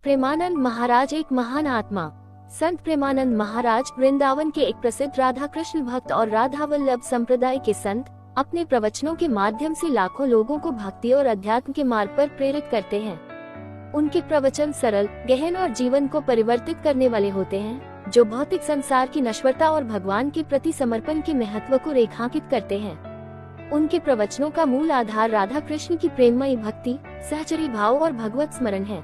प्रेमानंद महाराज एक महान आत्मा। संत प्रेमानंद महाराज वृंदावन के एक प्रसिद्ध राधा कृष्ण भक्त और राधा वल्लभ संप्रदाय के संत अपने प्रवचनों के माध्यम से लाखों लोगों को भक्ति और अध्यात्म के मार्ग पर प्रेरित करते हैं। उनके प्रवचन सरल, गहन और जीवन को परिवर्तित करने वाले होते हैं, जो भौतिक संसार की नश्वरता और भगवान के प्रति समर्पण के महत्व को रेखांकित करते हैं। उनके प्रवचनों का मूल आधार राधा कृष्ण की प्रेममयी भक्ति, सहचरी भाव और भगवत स्मरण है।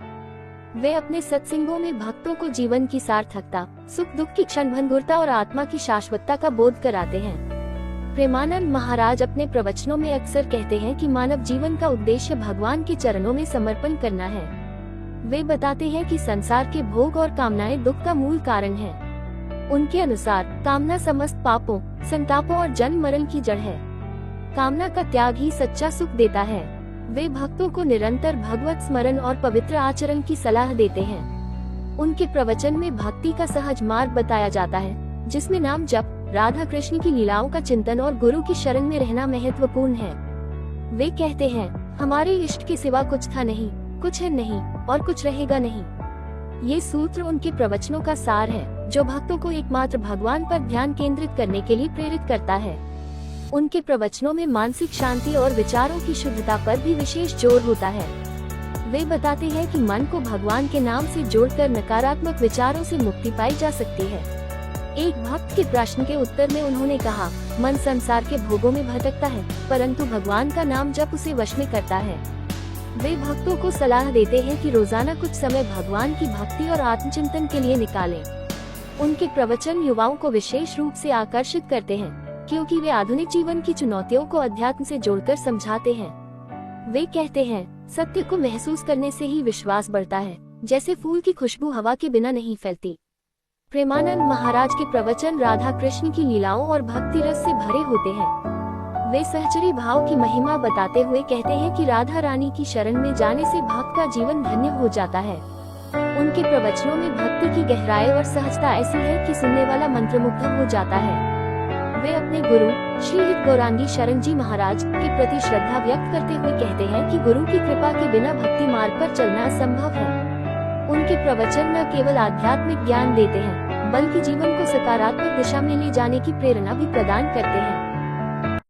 वे अपने सत्संगों में भक्तों को जीवन की सार्थकता, सुख दुख की क्षणभंगुरता और आत्मा की शाश्वतता का बोध कराते हैं। प्रेमानंद महाराज अपने प्रवचनों में अक्सर कहते हैं कि मानव जीवन का उद्देश्य भगवान के चरणों में समर्पण करना है। वे बताते हैं कि संसार के भोग और कामनाएं दुख का मूल कारण है। उनके अनुसार कामना समस्त पापों, संतापों और जन्म मरण की जड़ है। कामना का त्याग ही सच्चा सुख देता है। वे भक्तों को निरंतर भगवत स्मरण और पवित्र आचरण की सलाह देते हैं। उनके प्रवचन में भक्ति का सहज मार्ग बताया जाता है, जिसमें नाम जप, राधा कृष्ण की लीलाओं का चिंतन और गुरु की शरण में रहना महत्वपूर्ण है। वे कहते हैं, हमारे इष्ट के सिवा कुछ था नहीं, कुछ है नहीं और कुछ रहेगा नहीं। ये सूत्र उनके प्रवचनों का सार है, जो भक्तों को एकमात्र भगवान पर ध्यान केंद्रित करने के लिए प्रेरित करता है। उनके प्रवचनों में मानसिक शांति और विचारों की शुद्धता पर भी विशेष जोर होता है। वे बताते हैं कि मन को भगवान के नाम से जोड़कर नकारात्मक विचारों से मुक्ति पाई जा सकती है। एक भक्त के प्रश्न के उत्तर में उन्होंने कहा, मन संसार के भोगों में भटकता है, परंतु भगवान का नाम जप उसे वश में करता है। वे भक्तों को सलाह देते हैं कि रोजाना कुछ समय भगवान की भक्ति और आत्मचिंतन के लिए निकालें। उनके प्रवचन युवाओं को विशेष रूप से आकर्षित करते हैं, क्योंकि वे आधुनिक जीवन की चुनौतियों को अध्यात्म से जोड़कर समझाते हैं। वे कहते हैं, सत्य को महसूस करने से ही विश्वास बढ़ता है, जैसे फूल की खुशबू हवा के बिना नहीं फैलती। प्रेमानंद महाराज के प्रवचन राधा कृष्ण की लीलाओं और भक्ति रस से भरे होते हैं। वे सहचरी भाव की महिमा बताते हुए कहते हैं कि राधा रानी की शरण में जाने से भक्त का जीवन धन्य हो जाता है। उनके प्रवचनों में भक्ति की गहराई और सहजता ऐसी है कि सुनने वाला मंत्रमुग्ध हो जाता है। वे अपने गुरु श्री हित गौरांगी शरण जी महाराज के प्रति श्रद्धा व्यक्त करते हुए कहते हैं कि गुरु की कृपा के बिना भक्ति मार्ग पर चलना असंभव है। उनके प्रवचन न केवल आध्यात्मिक ज्ञान देते हैं, बल्कि जीवन को सकारात्मक दिशा में ले जाने की प्रेरणा भी प्रदान करते हैं।